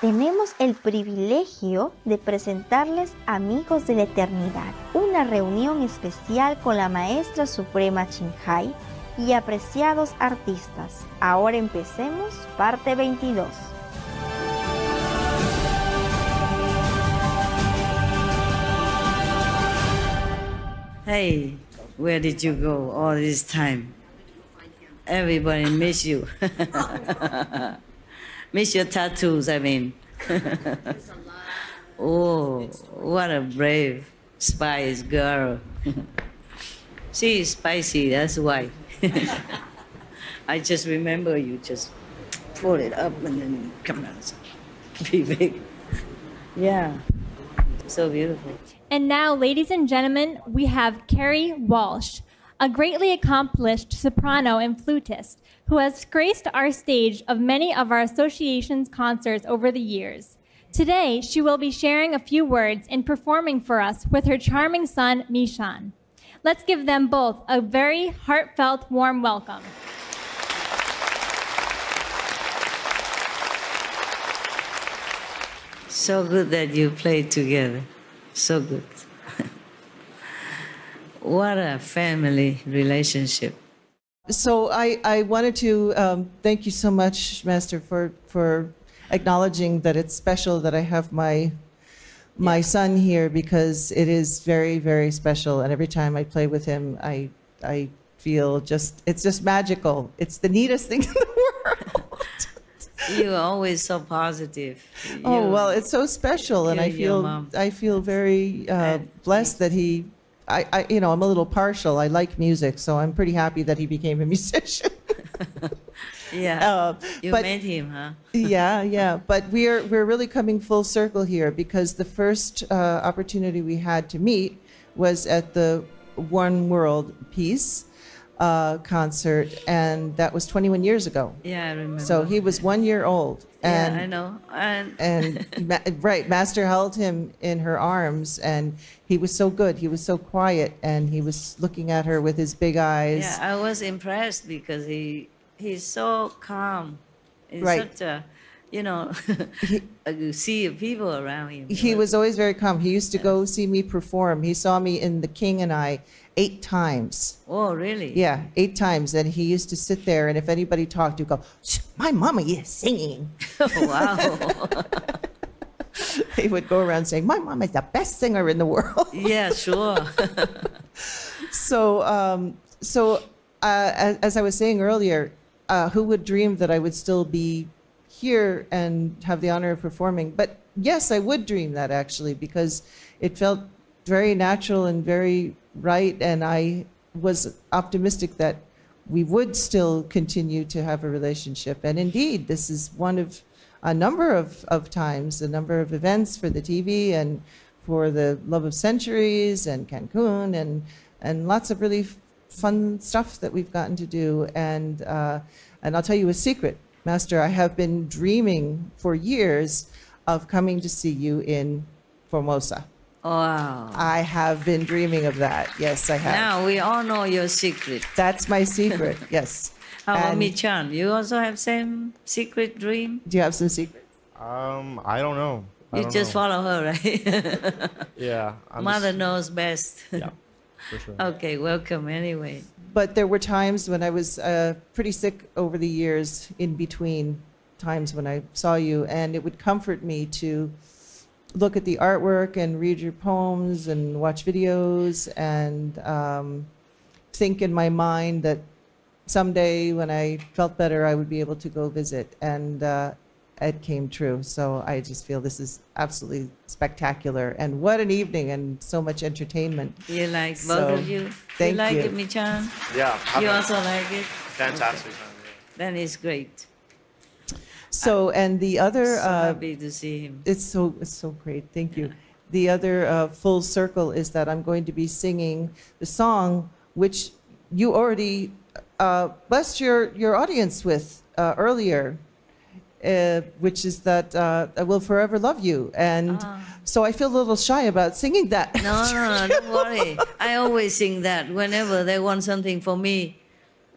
Tenemos el privilegio de presentarles Amigos de la Eternidad, una reunión especial con la Maestra Suprema Ching Hai y apreciados artistas. Ahora empecemos parte 22. Hey, where did you go all this time? Everybody miss you. Miss your tattoos, I mean. Oh, what a brave, spice girl. She is spicy, that's why. I just remember you just pull it up and then come out. Be big. Yeah, so beautiful. And now, ladies and gentlemen, we have Carrie Walsh, a greatly accomplished soprano and flutist who has graced our stage of many of our association's concerts over the years. Today, she will be sharing a few words and performing for us with her charming son, Mishan. Let's give them both a very heartfelt, warm welcome. So good that you played together. So good. What a family relationship. So I wanted to thank you so much, Master, for acknowledging that it's special that I have my son here, because it is very, very special. And every time I play with him, I feel it's just magical. It's the neatest thing in the world. You're always so positive. Oh, well, it's so special, and I feel very blessed that I'm a little partial. I like music, so I'm pretty happy that he became a musician. Yeah, you made him, huh? Yeah. But we're really coming full circle here, because the first opportunity we had to meet was at the One World Peace concert, and that was 21 years ago. Yeah, I remember. So he was 1 year old. And, yeah, I know. Right, Master held him in her arms, and he was so good. He was so quiet, and he was looking at her with his big eyes. Yeah, I was impressed because he's so calm. He's right. Such a, a sea of people around him. He was always very calm. He used to go see me perform. He saw me in The King and I 8 times. Oh, really? Yeah, 8 times. And he used to sit there, and if anybody talked, he'd go, "My mama is singing." Wow. He would go around saying, "My mama is the best singer in the world." Yeah, sure. So, as I was saying earlier, who would dream that I would still be here and have the honor of performing? But yes, I would dream that, actually, because it felt very natural and very right, and I was optimistic that we would still continue to have a relationship. And indeed, this is one of a number of times, a number of events for the TV and for the Love of Centuries and Cancun and lots of really fun stuff that we've gotten to do. And I'll tell you a secret, Master, I have been dreaming for years of coming to see you in Formosa. Wow. I have been dreaming of that. Yes, I have. Now we all know your secret. That's my secret, yes. How about Michan? You also have same secret dream? Do you have some secret? I don't know. You just follow her, right? Yeah. Mother knows best. Yeah, for sure. Okay, welcome anyway. But there were times when I was pretty sick over the years, in between times when I saw you, and it would comfort me to look at the artwork and read your poems and watch videos and think in my mind that someday when I felt better, I would be able to go visit. And it came true. So I just feel this is absolutely spectacular. And what an evening, and so much entertainment. You like both of you? Thank you. Like you. it, Michan? Yeah. You also like it? Fantastic. Okay. Then it's great. So, and the other... so happy to see him. It's so great. Thank you. The other full circle is that I'm going to be singing the song which you already blessed your audience with earlier, which is that I will forever love you. And so I feel a little shy about singing that. No, don't worry. I always sing that whenever they want something from me.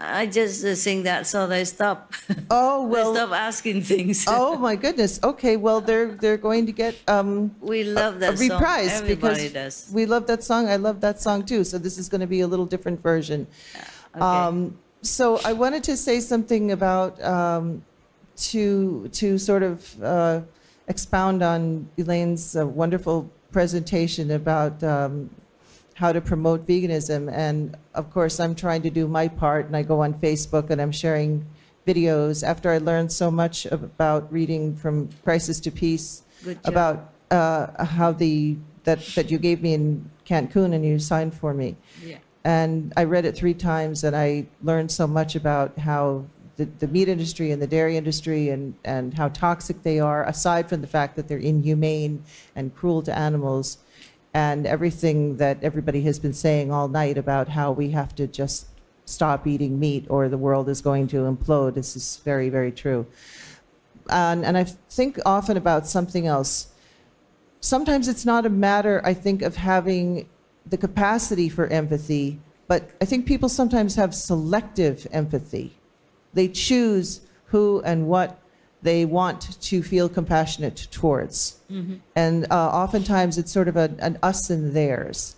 I just sing that so they stop. Oh, They well. stop asking things. Oh my goodness. Okay, well they're going to get We love a that song. reprise Everybody because does. we love that song. I love that song too. So this is going to be a little different version. Okay. So I wanted to say something about to sort of expound on Elaine's wonderful presentation about how to promote veganism. And of course, I'm trying to do my part, and I go on Facebook and I'm sharing videos after I learned so much about reading from Crisis to Peace Good job. about how that you gave me in Cancun and you signed for me. Yeah. And I read it 3 times, and I learned so much about how the meat industry and the dairy industry and how toxic they are, aside from the fact that they're inhumane and cruel to animals, and everything that everybody has been saying all night about how we have to just stop eating meat or the world is going to implode. This is very, very true. And I think often about something else. Sometimes it's not a matter, I think, of having the capacity for empathy, but I think people sometimes have selective empathy. They choose who and what they want to feel compassionate towards. Mm-hmm. And oftentimes it's sort of an us and theirs.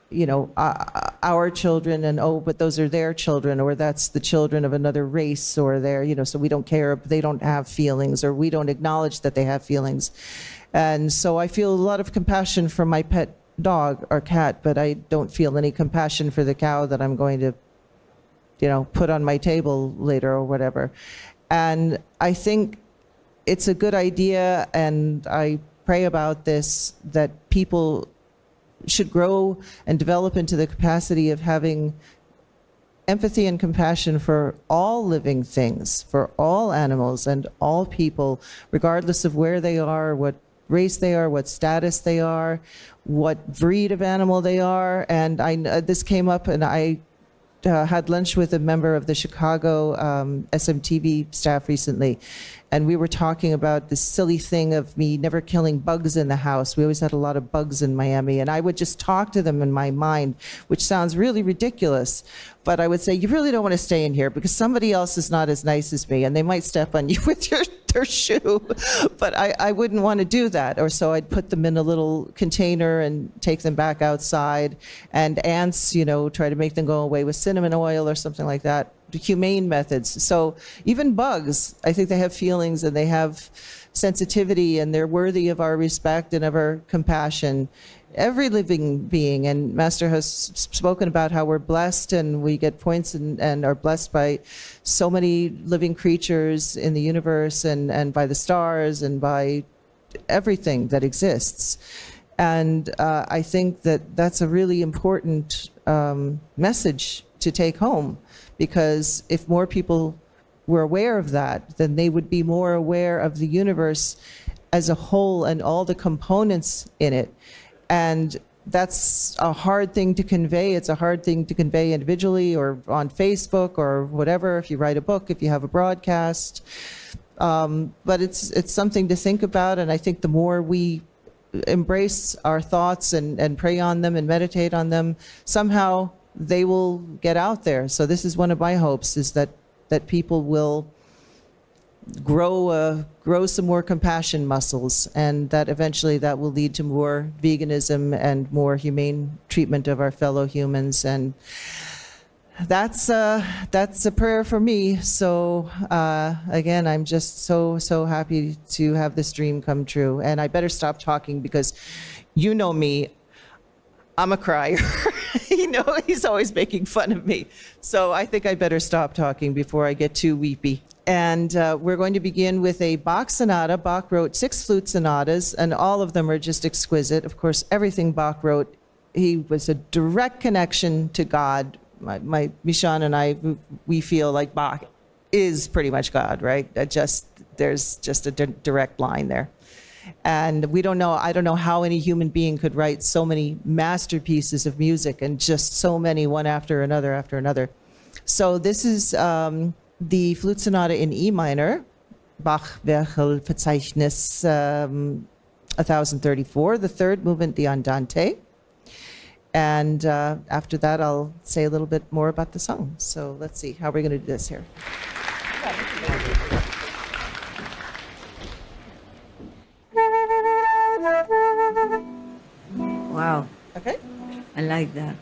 You know, our children, and oh, but those are their children, or that's the children of another race, or they're, you know, so we don't care, they don't have feelings, or we don't acknowledge that they have feelings. And so I feel a lot of compassion for my pet dog or cat, but I don't feel any compassion for the cow that I'm going to, you know, put on my table later or whatever. And I think it's a good idea, and I pray about this, that people should grow and develop into the capacity of having empathy and compassion for all living things, for all animals and all people, regardless of where they are, what race they are, what status they are, what breed of animal they are. And this came up, and I had lunch with a member of the Chicago SMTV staff recently, and we were talking about this silly thing of me never killing bugs in the house. We always had a lot of bugs in Miami, and I would just talk to them in my mind, which sounds really ridiculous, but I would say, you really don't want to stay in here because somebody else is not as nice as me, and they might step on you with their shoe, but I wouldn't want to do that. Or so I'd put them in a little container and take them back outside, and ants, you know, try to make them go away with cinnamon oil or something like that. Humane methods. So even bugs, I think they have feelings and they have sensitivity, and they're worthy of our respect and of our compassion. Every living being, and Master has spoken about how we're blessed and we get points and are blessed by so many living creatures in the universe, and by the stars and by everything that exists. And I think that that's a really important message to take home, because if more people were aware of that, then they would be more aware of the universe as a whole and all the components in it. And that's a hard thing to convey. It's a hard thing to convey individually or on Facebook or whatever, if you write a book, if you have a broadcast. But it's something to think about, and I think the more we embrace our thoughts and pray on them and meditate on them, somehow they will get out there. So this is one of my hopes, is that people will grow some more compassion muscles, and that eventually that will lead to more veganism and more humane treatment of our fellow humans. And that's a prayer for me. So again, I'm just so happy to have this dream come true. And I better stop talking, because you know me, I'm a crier. You know, he's always making fun of me. So I think I better stop talking before I get too weepy. And we're going to begin with a Bach sonata. Bach wrote 6 flute sonatas, and all of them are just exquisite. Of course, everything Bach wrote, he was a direct connection to God. My Mishan and I, we feel like Bach is pretty much God, right? There's just a direct line there. And I don't know how any human being could write so many masterpieces of music, and just so many, one after another. So this is the flute sonata in E minor, Bach Werkelverzeichnis 1034, the third movement, the Andante. And after that, I'll say a little bit more about the song. So let's see, how are we going to do this here? Wow, Okay. I like that.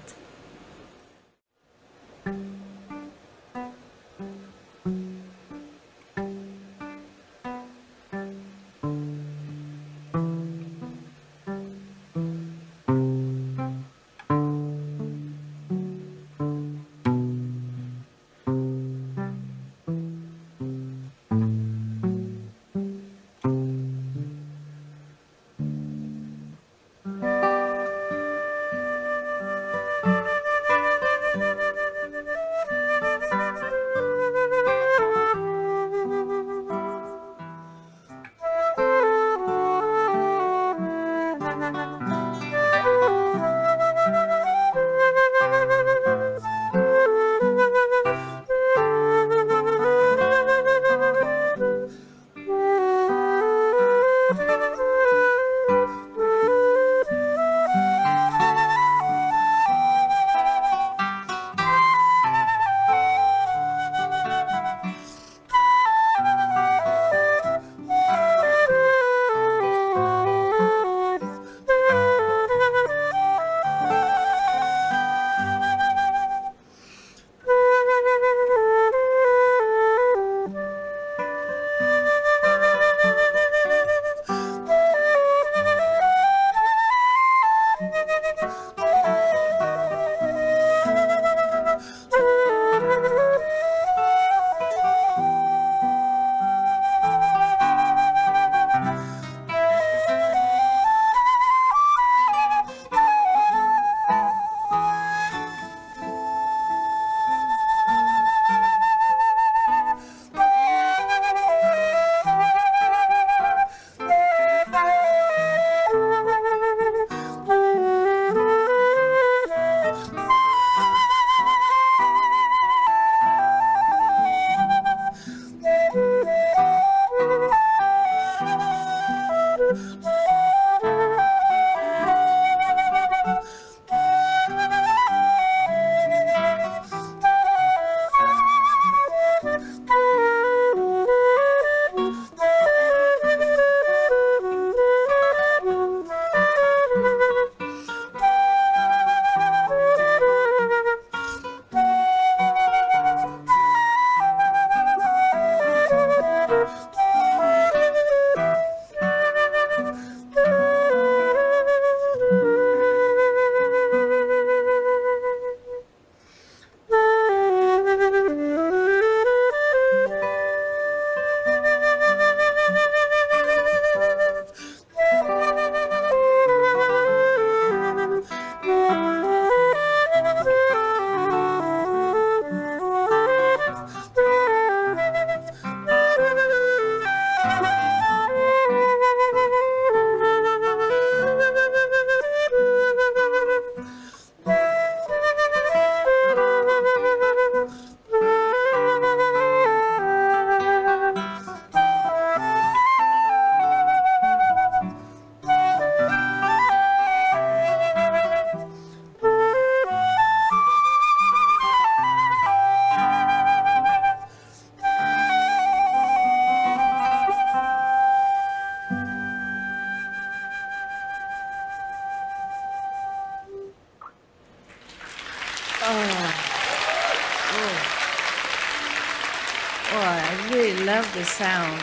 Oh, I really love the sound.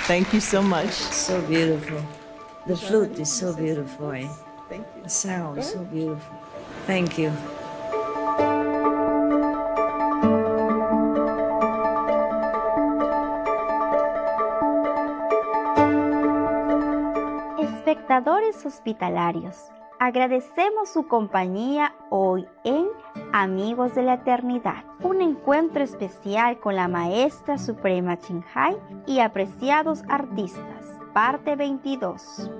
Thank you so much. So beautiful. The flute is so beautiful. Eh? Thank you. The sound is so beautiful. Thank you. Espectadores hospitalarios, agradecemos su compañía hoy en Amigos de la Eternidad, un encuentro especial con la Maestra Suprema Ching Hai y apreciados artistas, parte 22.